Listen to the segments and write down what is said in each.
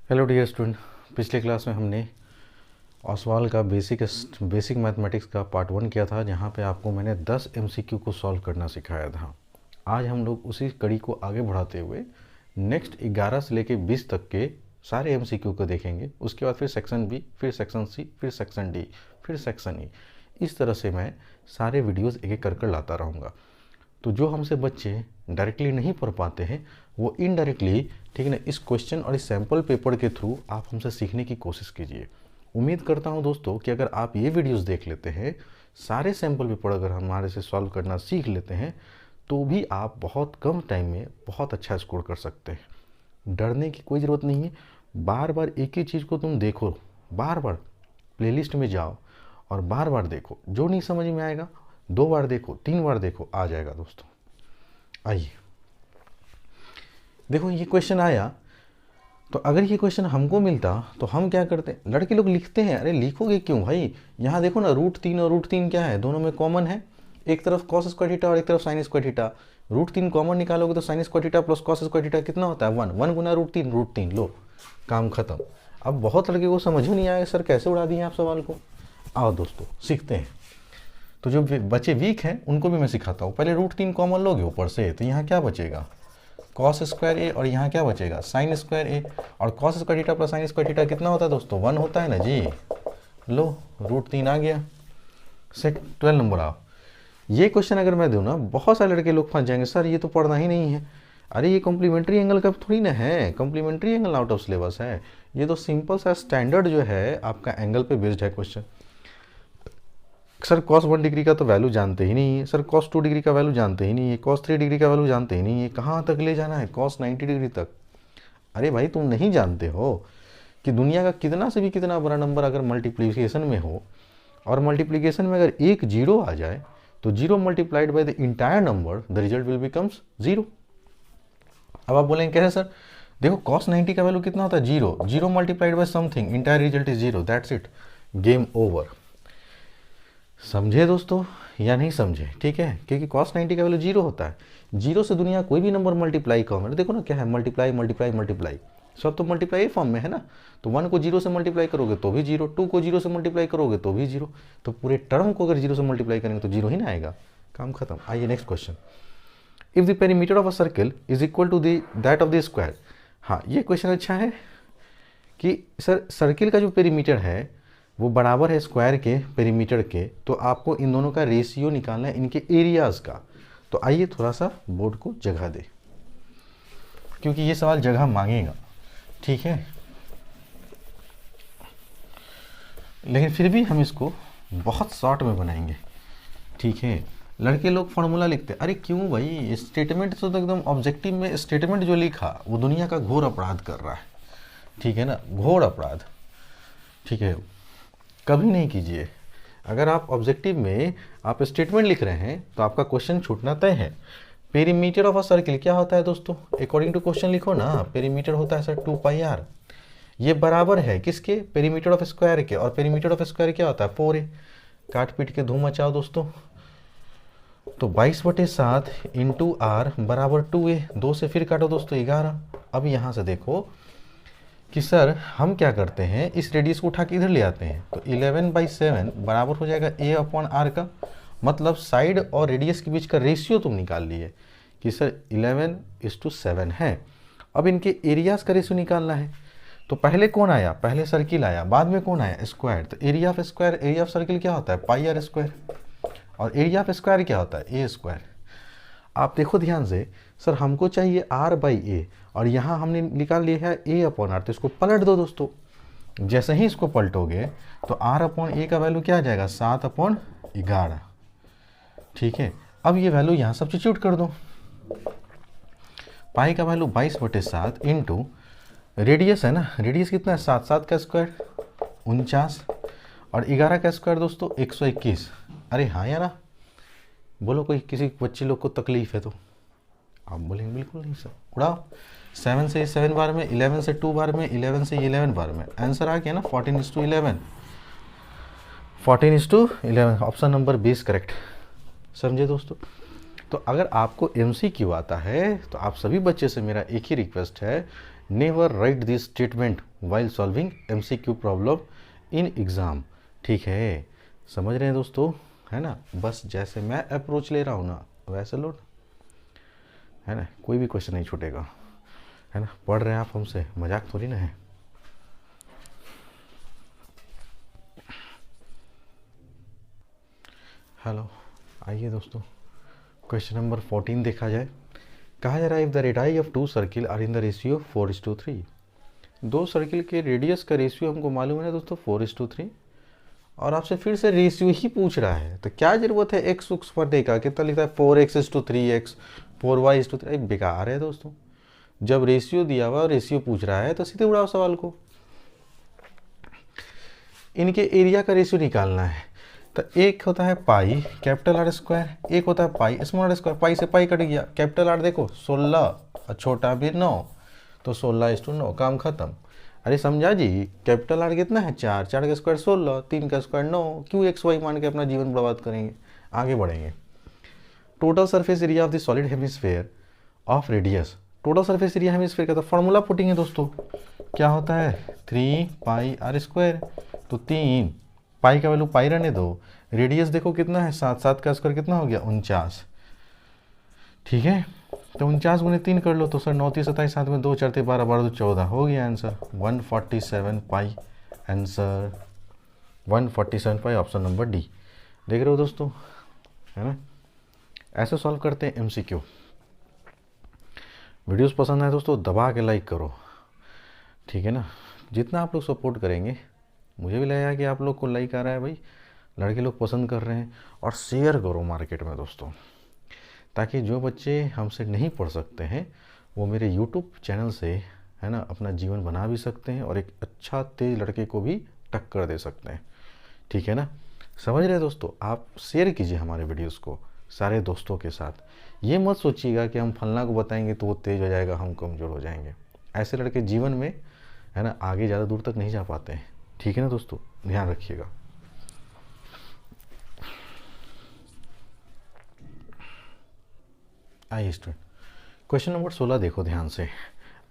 Hello dear student, पिछले class में हमने ऑसवाल का बेसिक मैथमेटिक्स का पार्ट 1 किया था, जहाँ पे आपको मैंने 10 एमसीक्यू को सॉल्व करना सिखाया था। आज हम लोग उसी कड़ी को आगे बढ़ाते हुए नेक्स्ट 11 से लेके 20 तक के सारे एमसीक्यू को देखेंगे। उसके बाद फिर सेक्शन बी, फिर सेक्शन सी, फिर सेक्शन डी, फिर सेक्शन ई। इस तरह से मैं सारे वीडियोज़ एक एक कर लाता रहूँगा। तो जो हमसे बच्चे डायरेक्टली नहीं पढ़ पाते हैं वो इनडायरेक्टली, ठीक है ना, इस क्वेश्चन और इस सैम्पल पेपर के थ्रू आप हमसे सीखने की कोशिश कीजिए। उम्मीद करता हूं दोस्तों कि अगर आप ये वीडियोस देख लेते हैं, सारे सैम्पल पेपर अगर हमारे से सॉल्व करना सीख लेते हैं, तो भी आप बहुत कम टाइम में बहुत अच्छा स्कोर कर सकते हैं। डरने की कोई ज़रूरत नहीं है। बार बार एक ही चीज़ को तुम देखो, बार बार प्लेलिस्ट में जाओ और बार बार देखो। जो नहीं समझ में आएगा 2 बार देखो, 3 बार देखो, आ जाएगा दोस्तों। आइए देखो, ये क्वेश्चन आया तो अगर ये क्वेश्चन हमको मिलता तो हम क्या करते। लड़के लोग लिखते हैं, अरे लिखोगे क्यों भाई, यहाँ देखो ना, √3 और √3 क्या है, दोनों में कॉमन है। एक तरफ कॉस स्क्वायर थीटा और एक तरफ साइन स्क्वायर थीटा। √3 कॉमन निकालोगे तो sine square theta plus cos square theta कितना होता है, 1 गुना √3, लो काम खत्म। अब बहुत लड़के को समझ ही नहीं आया, सर कैसे उड़ा दिए आप सवाल को। आओ दोस्तों सीखते हैं। तो जो बच्चे वीक हैं उनको भी मैं सिखाता हूँ। पहले √3 कॉमन लोगे ऊपर से, तो यहाँ क्या बचेगा, कॉस स्क्वायर ए, और यहाँ क्या बचेगा, साइन स्क्वायर ए। और cos square theta plus sine square theta कितना होता है दोस्तों, 1 होता है ना जी। लो √3 आ गया। 12 नंबर आओ। ये क्वेश्चन अगर मैं दूँ ना, बहुत सारे लड़के लोग फंस जाएंगे, सर ये तो पढ़ना ही नहीं है। अरे ये कॉम्प्लीमेंट्री एंगल का थोड़ी ना है, complementary angle out of syllabus है। ये तो सिंपल सा स्टैंडर्ड जो है आपका एंगल पे बेस्ड है क्वेश्चन। सर cos 1 डिग्री का तो वैल्यू जानते ही नहीं है, सर cos 2 डिग्री का वैल्यू जानते ही नहीं है, cos 3 डिग्री का वैल्यू जानते ही नहीं है, कहाँ तक ले जाना है, cos 90 डिग्री तक। अरे भाई तुम नहीं जानते हो कि दुनिया का कितना से भी कितना बड़ा नंबर अगर मल्टीप्लिकेशन में हो, और मल्टीप्लिकेशन में अगर एक जीरो आ जाए तो zero multiplied by the entire number, the result will becomes 0। अब आप बोलेंगे कैसे सर, देखो cos 90 का वैल्यू कितना होता है, 0 multiplied by something, entire result is 0, that's it, game over. समझे दोस्तों या नहीं समझे, ठीक है, क्योंकि cos 90 का वैल्यू 0 होता है। 0 से दुनिया कोई भी नंबर मल्टीप्लाई कम है, देखो ना क्या है, मल्टीप्लाई मल्टीप्लाई मल्टीप्लाई, सब तो मल्टीप्लाई फॉर्म में है ना। तो 1 को 0 से मल्टीप्लाई करोगे तो भी 0, 2 को 0 से मल्टीप्लाई करोगे तो भी 0, तो पूरे टर्म को अगर 0 से मल्टीप्लाई करेंगे तो 0 ही ना आएगा, काम खत्म। आइए next question. If the perimeter of a circle is equal to that of the square. हाँ, ये क्वेश्चन अच्छा है कि सर सर्किल का जो पेरीमीटर है वो बराबर है स्क्वायर के पेरीमीटर के, तो आपको इन दोनों का रेशियो निकालना है, इनके एरियाज़ का। तो आइए थोड़ा सा बोर्ड को जगह दे, क्योंकि ये सवाल जगह मांगेगा, ठीक है। लेकिन फिर भी हम इसको बहुत शॉर्ट में बनाएंगे, ठीक है। लड़के लोग फॉर्मूला लिखते, अरे क्यों भाई, स्टेटमेंट तो एकदम ऑब्जेक्टिव में स्टेटमेंट जो लिखा वो दुनिया का घोर अपराध कर रहा है, ठीक है ना, घोर अपराध, ठीक है, कभी नहीं कीजिए। अगर आप ऑब्जेक्टिव में आप स्टेटमेंट लिख रहे हैं तो आपका क्वेश्चन छूटना तय है। पेरीमीटर ऑफ अ सर्किल क्या होता है दोस्तों, अकॉर्डिंग टू क्वेश्चन लिखो ना, पेरीमीटर होता है सर 2πr। ये बराबर है किसके, पेरीमीटर ऑफ स्क्वायर के, और पेरीमीटर ऑफ स्क्वायर क्या होता है 4a। काट पीट के धूम मचाओ दोस्तों। तो 22/7 इंटू r बराबर 2a, 2 से फिर काटो दोस्तों 11। अब यहाँ से देखो कि सर हम क्या करते हैं, इस रेडियस को उठा के इधर ले आते हैं, तो 11/7 बराबर हो जाएगा a/r का। मतलब साइड और रेडियस के बीच का रेशियो तुम निकाल लिए कि सर 11:7 है। अब इनके एरियाज़ का रेशियो निकालना है। तो पहले कौन आया, पहले सर्किल आया, बाद में कौन आया, स्क्वायर। तो area of square, area of circle क्या होता है πr², और एरिया ऑफ स्क्वायर क्या होता है a²। आप देखो ध्यान से, सर हमको चाहिए r/a, और यहाँ हमने निकाल लिया है a/r, तो इसको पलट दो दोस्तों। जैसे ही इसको पलटोगे तो r/a का वैल्यू क्या आ जाएगा, 7/11, ठीक है। अब ये वैल्यू यहाँ सब्स्टिट्यूट कर दो। पाई का वैल्यू 22/7 इंटू रेडियस है ना, रेडियस कितना है, 7 का स्क्वायर 49, और 11 का स्क्वायर दोस्तों 121। अरे हाँ यार, बोलो कोई किसी बच्चे लोग को तकलीफ है तो आप बोलेंगे बिल्कुल नहीं सर, उड़ाओ। 7 से 7 बार में, 11 से 2 बार में, 11 से 11 बार में, आंसर आ गया ना 14:11, 14:11, ऑप्शन नंबर 20 करेक्ट। समझे दोस्तों। तो अगर आपको MCQ आता है तो आप सभी बच्चे से मेरा एक ही रिक्वेस्ट है, never write this statement while solving MCQ problem in exam. ठीक है, समझ रहे हैं दोस्तों, है ना। बस जैसे मैं अप्रोच ले रहा हूँ ना वैसे लो, है ना, कोई भी क्वेश्चन नहीं छूटेगा, है ना। पढ़ रहे हैं आप हमसे, मजाक थोड़ी ना है। हेलो, आइए दोस्तों, क्वेश्चन नंबर 14 देखा जाए। कहा जा रहा है if the radii of 2 circle are in the ratio 4:3। 2 circle के रेडियस का रेशियो हमको मालूम है ना दोस्तों 4:3, और आपसे फिर से रेशियो ही पूछ रहा है, तो क्या ज़रूरत है एक्स उक्स पढ़ने का। कितना लिखता है 4x:3x, 4y:3। बेकार है दोस्तों, जब रेशियो दिया हुआ और रेशियो पूछ रहा है तो सीधे उड़ाओ सवाल को। इनके एरिया का रेशियो निकालना है, तो एक होता है पाई कैपिटल R स्क्वायर, एक होता है पाई स्मॉल r स्क्वायर। पाई से पाई कट गया, कैपिटल R देखो 16 और छोटा भी 9, तो 16:9, काम खत्म। अरे समझा जी, कैपिटल R कितना है 4, 4 का स्क्वायर 16, 3 का स्क्वायर 9। क्यों XY मान के अपना जीवन बर्बाद करेंगे, आगे बढ़ेंगे। Total surface area of the solid hemisphere of radius. Total surface area hemisphere का तो फॉर्मूला पुटिंग दोस्तों, क्या होता है 3 पाई R स्क्वायर। तो 3 पाई का वैल्यू पाई रहने दो, रेडियस देखो कितना है 7, 7 का स्क्वायर कितना हो गया 49। ठीक है, तो 49 गुने 3 कर लो, तो सर 9 3 27, 7 में 2 4 12, 12 2 14 हो गया आंसर 147 पाई। आंसर 147 पाई, ऑप्शन नंबर डी। देख रहे हो दोस्तों, है ना। ऐसे सॉल्व करते हैं MCQ। वीडियोस पसंद आए दोस्तों दबा के लाइक करो, ठीक है ना। जितना आप लोग सपोर्ट करेंगे, मुझे भी लगेगा कि आप लोग को लाइक आ रहा है भाई, लड़के लोग पसंद कर रहे हैं। और शेयर करो मार्केट में दोस्तों, ताकि जो बच्चे हमसे नहीं पढ़ सकते हैं वो मेरे YouTube चैनल से, है ना, अपना जीवन बना भी सकते हैं और एक अच्छा तेज लड़के को भी टक्कर दे सकते हैं। ठीक है ना, समझ रहे दोस्तों। आप शेयर कीजिए हमारे वीडियोस को सारे दोस्तों के साथ। ये मत सोचिएगा कि हम फलना को बताएंगे तो वो तेज हो जाएगा, हम कमज़ोर हो जाएंगे। ऐसे लड़के जीवन में, है ना, आगे ज़्यादा दूर तक नहीं जा पाते हैं। ठीक है ना दोस्तों, ध्यान रखिएगा। आइए स्टूडेंट, क्वेश्चन नंबर 16 देखो ध्यान से।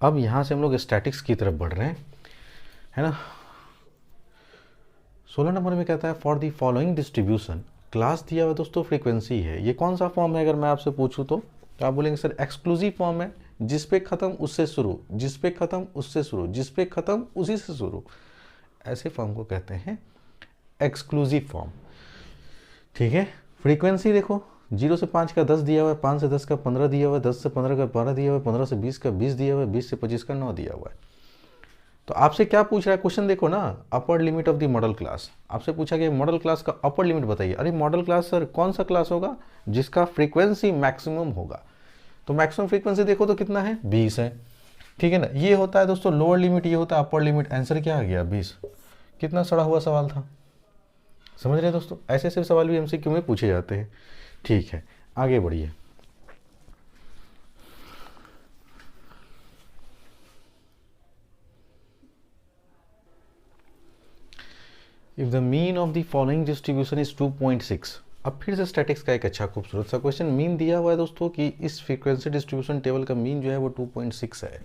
अब यहाँ से हम लोग स्टैटिक्स की तरफ बढ़ रहे हैं, है ना। 16 नंबर में कहता है for the following distribution, class दिया हुआ दोस्तों फ्रीक्वेंसी है। ये कौन सा फॉर्म है, अगर मैं आपसे पूछूं तो आप बोलेंगे सर एक्सक्लूसिव फॉर्म है, जिस पे ख़त्म उससे शुरू, जिस पे ख़त्म उससे शुरू, जिस पे ख़त्म उसी से शुरू। ऐसे फॉर्म को कहते हैं एक्सक्लूसिव फॉर्म। ठीक है, फ्रीक्वेंसी देखो 0 से 5 का 10 दिया हुआ है, 5 से 10 का 15 दिया हुआ है, 10 से 15 का 12 दिया हुआ है, 15 से 20 का 20 दिया हुआ है, 20 से 25 का 9 दिया हुआ है। तो आपसे क्या पूछ रहा है क्वेश्चन, देखो ना, upper limit of the model class. आपसे पूछा कि मॉडल क्लास का अपर लिमिट बताइए। अरे मॉडल क्लास सर कौन सा क्लास होगा, जिसका फ्रीक्वेंसी मैक्सिमम होगा। तो मैक्सिमम फ्रीक्वेंसी देखो तो कितना है 20 है। ठीक है ना, ये होता है दोस्तों लोअर लिमिट, ये होता है अपर लिमिट। आंसर क्या आ गया 20। कितना सड़ा हुआ सवाल था, समझ रहे हैं दोस्तों। ऐसे ऐसे सवाल भी MCQ में पूछे जाते हैं। ठीक है, आगे बढ़िए। If the mean of the following distribution is 2.6। अब फिर से स्टैटिक्स का एक अच्छा खूबसूरत सा क्वेश्चन। मीन दिया हुआ है दोस्तों कि इस फ्रीक्वेंसी डिस्ट्रीब्यूशन टेबल का मीन जो है वो 2.6 है,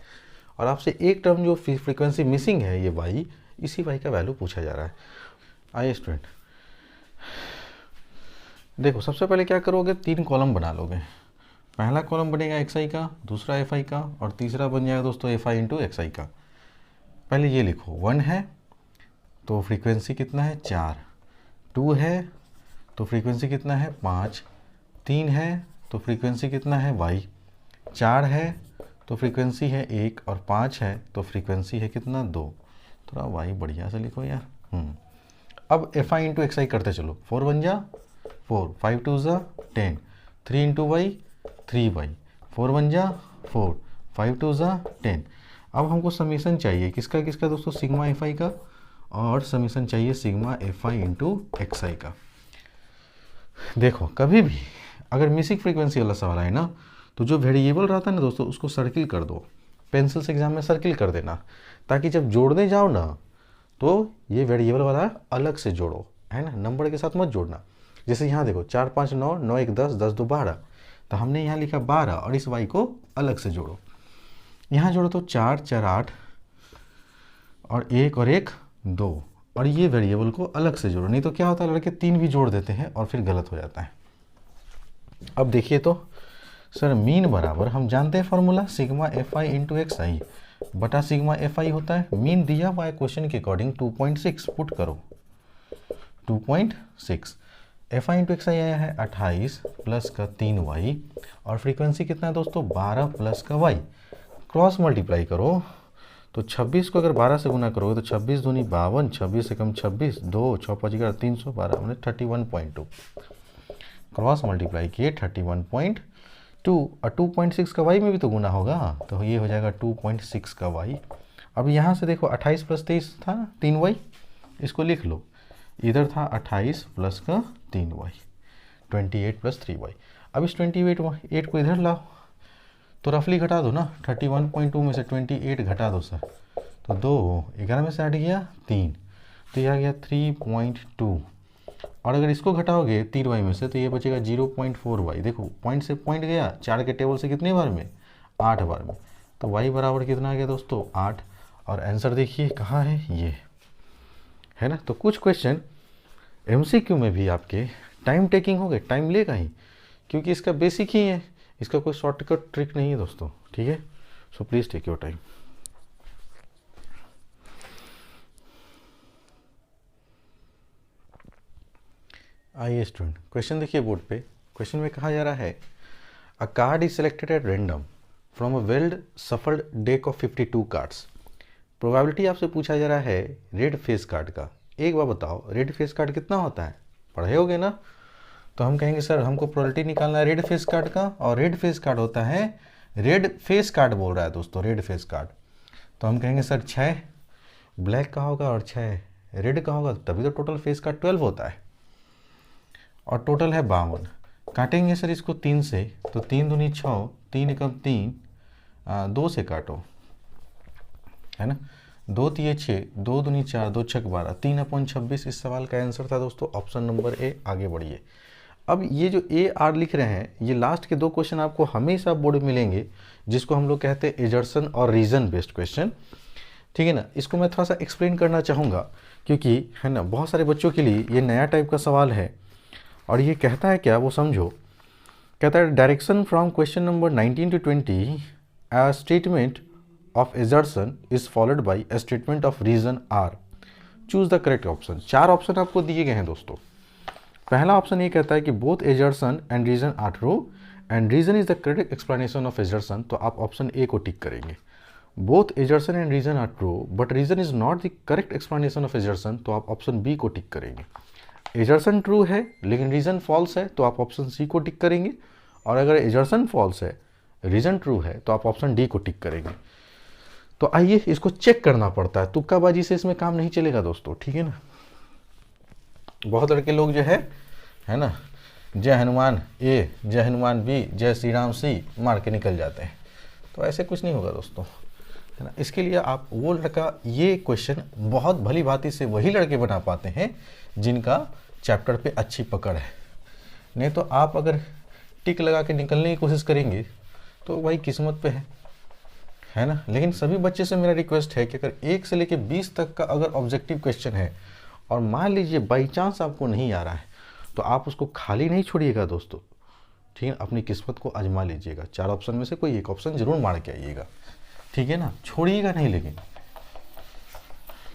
और आपसे एक टर्म जो फ्रीक्वेंसी मिसिंग है ये y, इसी y का वैल्यू पूछा जा रहा है। आइए स्टूडेंट, देखो सबसे पहले क्या करोगे, 3 कॉलम बना लोगे। पहला कॉलम बनेगा xi का, दूसरा fi का, और तीसरा बन जाएगा दोस्तों fi इंटू xi का। पहले ये लिखो 1 है तो फ्रीक्वेंसी कितना है 4, 2 है तो फ्रीक्वेंसी कितना है 5, 3 है तो फ्रीक्वेंसी कितना है y, 4 है तो फ्रीक्वेंसी है 1, और 5 है तो फ्रीक्वेंसी है कितना 2। थोड़ा y बढ़िया से लिखो यार। अब fi इंटू xi करते चलो। 4 1 जा 4, 5 2 जा 10, 3 इंटू y 3y, 4 1 जा 4, 5 2 जा 10। अब हमको समीशन चाहिए किसका किसका दोस्तों, सिग्मा fi का, और समीशन चाहिए सिग्मा fi इंटू xi का। देखो कभी भी अगर मिसिंग फ्रीक्वेंसी वाला सवाल आए ना, तो जो वेरिएबल रहता है ना दोस्तों उसको सर्किल कर दो, पेंसिल से एग्जाम में सर्किल कर देना, ताकि जब जोड़ने जाओ ना तो ये वेरिएबल वाला अलग से जोड़ो, है ना, नंबर के साथ मत जोड़ना। जैसे यहाँ देखो 4 5 9, 9 1 10, 10 2 12, तो हमने यहाँ लिखा 12 और इस y को अलग से जोड़ो। यहाँ जोड़ो तो 4 4 8 और एक 2, और ये वेरिएबल को अलग से जोड़ो, नहीं तो क्या होता है लड़के 3 भी जोड़ देते हैं और फिर गलत हो जाता है। अब देखिए तो सर मीन बराबर हम जानते हैं formula sigma f i into x i बटा सिग्मा एफ आई होता है। मीन दिया हुआ है क्वेश्चन के अकॉर्डिंग 2.6, पुट करो 2.6। एफ आई इंटू एक्स आई आया है 28 प्लस का 3y, और फ्रीक्वेंसी कितना है दोस्तों 12 प्लस का y। क्रॉस मल्टीप्लाई करो तो 26 को अगर 12 से गुना करोगे तो 26 दूनी 52, 26 से कम 26, 2 6 5 11 312 मैंने 31.2। क्रॉस मल्टीप्लाई किए 31.2, और 2.6 का y में भी तो गुना होगा, तो ये हो जाएगा 2.6 का y। अब यहाँ से देखो 28 प्लस 23 था 3y, इसको लिख लो, इधर था 28 प्लस का 3y 28 प्लस 3y। अब इस 28 को इधर लाओ तो रफली घटा दो ना, 31.2 में से 28 घटा दो सर, तो 2 11 में से 8 गया 3, तो यह आ गया 3.2, और अगर इसको घटाओगे 3y में से तो ये बचेगा 0.4y। देखो पॉइंट से पॉइंट गया 4 के टेबल से कितने बार में 8 बार में, तो y बराबर कितना आ गया दोस्तों 8। और आंसर देखिए कहाँ है, ये है ना। तो कुछ क्वेश्चन MCQ में भी आपके टाइम टेकिंग हो गए, टाइम लेगा ही, क्योंकि इसका बेसिक ही है, इसका कोई शॉर्टकट ट्रिक नहीं है दोस्तों, ठीक है। So please take your time. आइए स्टूडेंट, क्वेश्चन देखिए बोर्ड पे। क्वेश्चन में कहा जा रहा है a card is selected at random from a well shuffled deck of 52 cards. Probability आपसे पूछा जा रहा है रेड फेस कार्ड का। एक बार बताओ रेड फेस कार्ड कितना होता है, पढ़े होगे ना। तो हम कहेंगे सर हमको प्रोबेबिलिटी निकालना है रेड फेस कार्ड का, और रेड फेस कार्ड होता है, रेड फेस कार्ड बोल रहा है दोस्तों, रेड फेस कार्ड। तो हम कहेंगे सर 6 ब्लैक का होगा और 6 रेड का होगा, तभी तो टोटल फेस कार्ड 12 होता है, और टोटल है 52। काटेंगे सर इसको 3 से, तो 3 दूनी 6, 3 एकम 3, 2 से काटो, है ना, 2 तिये 6, 2 दूनी 4, 2 छक 12, 3/26 इस सवाल का आंसर था दोस्तों ऑप्शन नंबर ए। आगे बढ़िए। अब ये जो ए आर लिख रहे हैं, ये लास्ट के 2 क्वेश्चन आपको हमेशा बोर्ड में मिलेंगे, जिसको हम लोग कहते हैं एजर्सन और रीजन बेस्ड क्वेश्चन, ठीक है ना। इसको मैं थोड़ा सा एक्सप्लेन करना चाहूँगा, क्योंकि है ना बहुत सारे बच्चों के लिए ये नया टाइप का सवाल है। और ये कहता है क्या, वो समझो। कहता है direction from question number 19 to 20 a statement of assertion is followed by a statement of reason R. Choose the correct option। 4 option आपको दिए गए हैं दोस्तों। पहला ऑप्शन ये कहता है कि both assertion and reason are true and reason is the correct explanation of assertion, तो आप ऑप्शन ए को टिक करेंगे। Both assertion and reason are true but reason is not the correct explanation of assertion, तो आप option B को टिक करेंगे। एजर्सन true है लेकिन रीजन फॉल्स है, तो आप ऑप्शन सी को टिक करेंगे, और अगर एजर्सन फॉल्स है रीजन ट्रू है तो आप ऑप्शन डी को टिक करेंगे। तो आइए इसको चेक करना पड़ता है, तुक्काबाजी से इसमें काम नहीं चलेगा दोस्तों, ठीक है ना। बहुत लड़के लोग जो है ना, जय हनुमान ए, जय हनुमान बी, जय श्री राम सी मार के निकल जाते हैं, तो ऐसे कुछ नहीं होगा दोस्तों, है ना। इसके लिए आप वो लड़का, ये क्वेश्चन बहुत भली भांति से वही लड़के बना पाते हैं जिनका चैप्टर पे अच्छी पकड़ है। नहीं तो आप अगर टिक लगा के निकलने की कोशिश करेंगे तो भाई किस्मत पे है ना। लेकिन सभी बच्चे से मेरा रिक्वेस्ट है कि अगर 1 से लेकर 20 तक का अगर ऑब्जेक्टिव क्वेश्चन है और मान लीजिए बाई चांस आपको नहीं आ रहा है, तो आप उसको खाली नहीं छोड़िएगा दोस्तों, ठीक है। अपनी किस्मत को आजमा लीजिएगा, 4 ऑप्शन में से कोई एक ऑप्शन जरूर मार के आइएगा, ठीक है ना, छोड़िएगा नहीं। लेकिन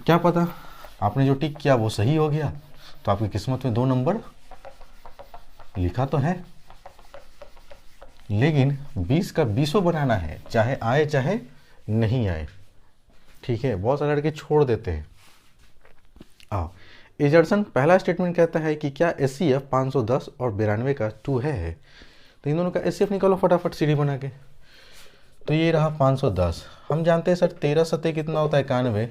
क्या पता आपने जो टिक किया वो सही हो गया, तो आपकी किस्मत में 2 नंबर लिखा तो है, लेकिन 20 का 20 बनाना है, चाहे आए चाहे नहीं आए, ठीक है। बहुत सारे लड़के छोड़ देते हैं। आओ, एजर्सन पहला स्टेटमेंट कहता है कि क्या SCF 510 और 92 का 2 है। तो इन दोनों का SCF निकालो फटाफट सीढ़ी बना के। तो ये रहा 510। हम जानते हैं सर 13 सत्ते कितना होता है 91,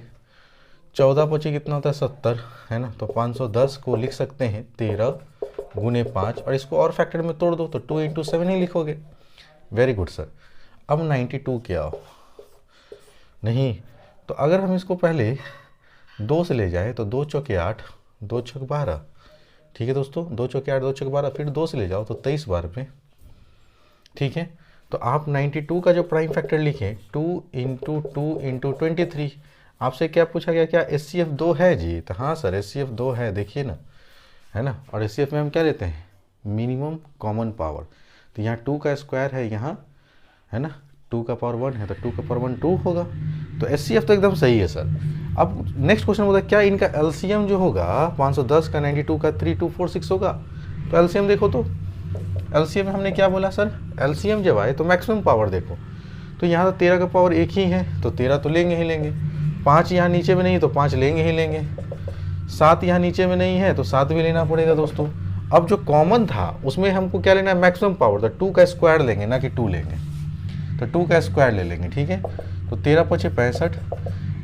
14 पची कितना होता है 70, है ना। तो 510 को लिख सकते हैं 13 गुने 5, और इसको और फैक्टर में तोड़ दो तो 2 into 7 ही लिखोगे। Very good sir. अब 92 क्या हो नहीं, तो अगर हम इसको पहले 2 से ले जाए तो 2 चौके 8, 2 छक 12, ठीक है दोस्तों, 2 चौके 8, 2 छक 12, फिर 2 से ले जाओ तो 23 बार में, ठीक है। तो आप 92 का जो प्राइम फैक्टर लिखें 2 into 2 into 23, आपसे क्या पूछा गया, क्या HCF 2 है जी? तो हाँ सर HCF 2 है, देखिए ना, है ना। और HCF में हम क्या लेते हैं, मिनिमम कॉमन पावर। तो यहाँ 2 का स्क्वायर है यहाँ, है ना, 2 का पावर 1 है तो 2 का पावर 1 2 होगा। तो HCF तो एकदम सही है सर। अब नेक्स्ट क्वेश्चन होता है क्या इनका LCM जो होगा 510 का 92 का 3246 होगा। तो LCM देखो, तो LCM में हमने क्या बोला सर, LCM जब आए तो मैक्सिमम पावर देखो। तो यहाँ तो 13 का पावर 1 ही है तो 13 तो लेंगे ही लेंगे। 5 यहाँ नीचे में नहीं तो 5 लेंगे ही लेंगे। 7 यहाँ नीचे में नहीं है तो 7 भी लेना पड़ेगा दोस्तों। अब जो कॉमन था उसमें हमको क्या लेना है, मैक्सिमम पावर। तो 2 का स्क्वायर लेंगे ना कि 2 लेंगे, तो 2 का स्क्वायर ले लेंगे, ठीक है। तो 13 पचे 65,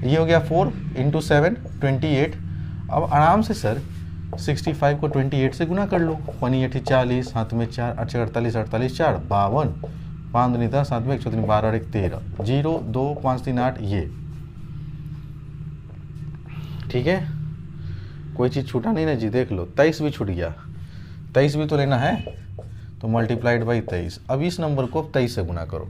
ये हो गया 4 इंटू 7 28। अब आराम से सर 65 को 28 से गुना कर लो, 1 8 40, हाथ में 4 अच्छा 48 48 4 52, 5 दूनी 10, 7 में 1 4 12 और 1 13, 0 2 5 3 8, ये ठीक है। कोई चीज़ छूटा नहीं ना जी, देख लो 23 भी छूट गया, 23 भी तो लेना है, तो मल्टीप्लाइड बाई 23। अब इस नंबर को 23 से गुना करो,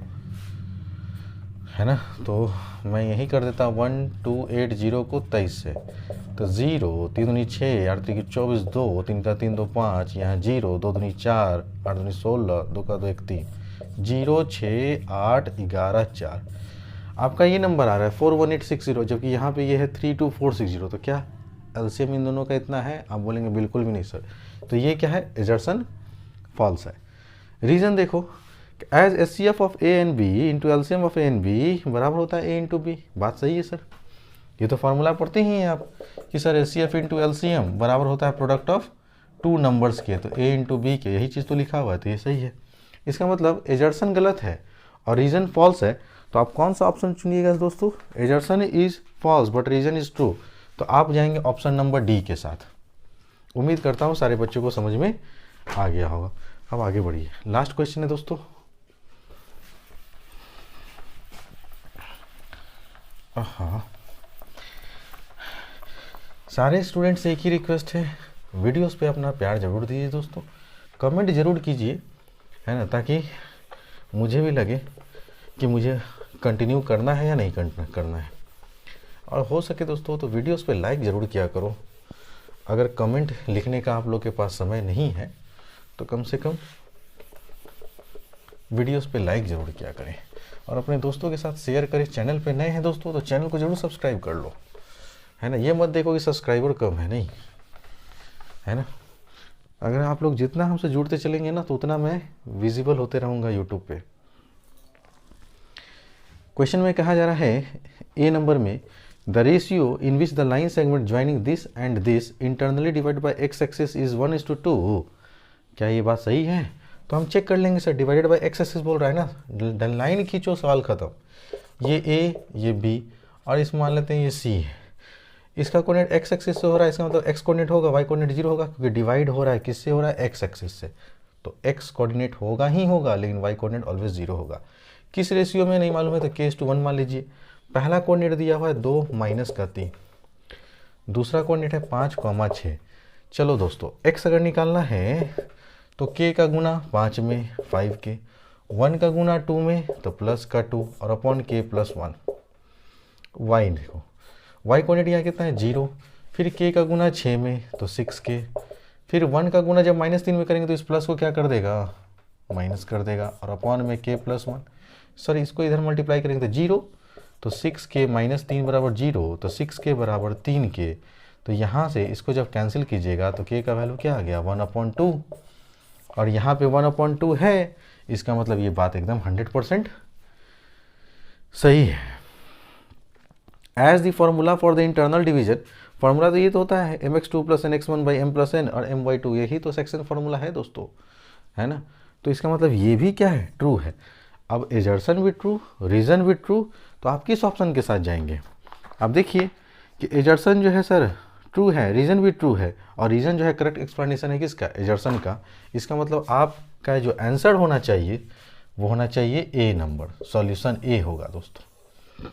है ना। तो मैं यही कर देता 1280 को 23 से, तो 0 3 दूनी 6 8 3 24 2 3 का 3 2 5, यहाँ 0 2 दूनी 4 8 दूनी 16 2 का 2 1 3, 0 6 8 11 4। आपका ये नंबर आ रहा है 41860, जबकि यहाँ पे ये है 32460। तो क्या LCM इन दोनों का इतना है? आप बोलेंगे बिल्कुल भी नहीं सर। तो ये क्या है, एजर्सन फॉल्स है। रीज़न देखो, as HCF of A and B into LCM of A and B बराबर होता है A इंटू B। बात सही है सर, ये तो फार्मूला पढ़ते ही हैं आप कि सर HCF इंटू LCM बराबर होता है प्रोडक्ट ऑफ 2 नंबर्स के, तो A इंटू B के, यही चीज़ तो लिखा हुआ है, तो ये सही है। इसका मतलब एजर्सन गलत है और रीज़न फॉल्स है। तो आप कौन सा ऑप्शन चुनिएगा दोस्तों, assertion is false but reason is true, तो आप जाएंगे ऑप्शन नंबर D के साथ। उम्मीद करता हूँ सारे बच्चों को समझ में आ गया होगा। अब आगे बढ़िए, लास्ट क्वेश्चन है दोस्तों। हाँ, सारे स्टूडेंट्स से एक ही रिक्वेस्ट है, वीडियोस पे अपना प्यार ज़रूर दीजिए दोस्तों, कमेंट ज़रूर कीजिए, है ना, ताकि मुझे भी लगे कि मुझे कंटिन्यू करना है या नहीं करना है। और हो सके दोस्तों तो वीडियोस पे लाइक ज़रूर किया करो। अगर कमेंट लिखने का आप लोग के पास समय नहीं है तो कम से कम वीडियोस पे लाइक ज़रूर किया करें और अपने दोस्तों के साथ शेयर करें। चैनल पे नए हैं दोस्तों तो चैनल को ज़रूर सब्सक्राइब कर लो, है ना। ये मत देखो कि सब्सक्राइबर कम है, नहीं, है ना। अगर आप लोग जितना हमसे जुड़ते चलेंगे ना तो उतना मैं विजिबल होते रहूँगा यूट्यूब पे। क्वेश्चन में कहा जा रहा है A नंबर में, the ratio in which the line segment joining this and this internally divide by x axis is 1:2। क्या ये बात सही है? तो हम चेक कर लेंगे sir, divided by x axis बोल रहा है ना, लाइन खींचो सवाल खत्म। ये A ये B और इसमें मान लेते हैं ये C है, इसका कोऑर्डिनेट x एक्सिस से हो रहा है, इसका मतलब x कोऑर्डिनेट होगा, y कोऑर्डिनेट 0 होगा, क्योंकि डिवाइड हो रहा है किससे हो रहा है, x एक्सिस से, तो x कोऑर्डिनेट होगा ही होगा, लेकिन y कोऑर्डिनेट ऑलवेज 0 होगा। किस रेशियो में नहीं मालूम है तो k:1 मान लीजिए। पहला कोऑर्डिनेट दिया हुआ है 2 माइनस का 3, दूसरा कोऑर्डिनेट है 5,6। चलो दोस्तों x अगर निकालना है तो k का गुना 5 में 5k, 1 का गुना 2 में तो प्लस का 2 और अपॉन k प्लस 1। y देखो, y कोऑर्डिनेट यहाँ कितना है 0, फिर k का गुना 6 में तो 6k, फिर 1 का गुना जब -3 में करेंगे तो इस प्लस को क्या कर देगा, माइनस कर देगा, और अपॉन में k प्लस 1। सर इसको इधर मल्टीप्लाई करेंगे तो 0, तो 6k माइनस 3 बराबर 0, तो 6k बराबर 3k। तो यहाँ से इसको जब कैंसिल कीजिएगा तो k का वैल्यू क्या आ गया 1/2, और यहाँ पे 1/2 है, इसका मतलब ये बात एकदम 100% सही है। As the formula for the internal division, formula तो ये तो होता है mx2 + nx1 / m+n और m/2, यही तो सेक्शन फार्मूला है दोस्तों, है ना। तो इसका मतलब ये भी क्या है, ट्रू है। अब एजर्सन भी ट्रू, रीज़न भी ट्रू, तो आप किस ऑप्शन के साथ जाएंगे? अब देखिए कि एजर्सन जो है सर ट्रू है, रीज़न भी ट्रू है, और रीज़न जो है करेक्ट एक्सप्लेनेशन है किसका, एजर्सन का। इसका मतलब आपका जो आंसर होना चाहिए वो होना चाहिए ए नंबर, सॉल्यूशन ए होगा दोस्तों।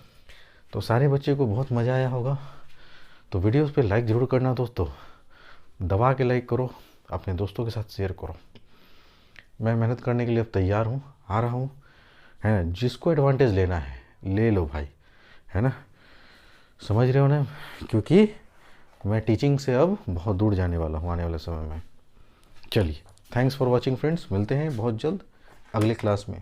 तो सारे बच्चे को बहुत मज़ा आया होगा, तो वीडियोस पे लाइक ज़रूर करना दोस्तों, दबा के लाइक करो, अपने दोस्तों के साथ शेयर करो। मैं मेहनत करने के लिए अब तैयार हूँ, आ रहा हूँ, है ना। जिसको एडवांटेज लेना है ले लो भाई, है ना। समझ रहे हो ना, क्योंकि मैं टीचिंग से अब बहुत दूर जाने वाला हूँ आने वाले समय में। चलिए, थैंक्स फॉर वॉचिंग फ्रेंड्स, मिलते हैं बहुत जल्द अगले क्लास में।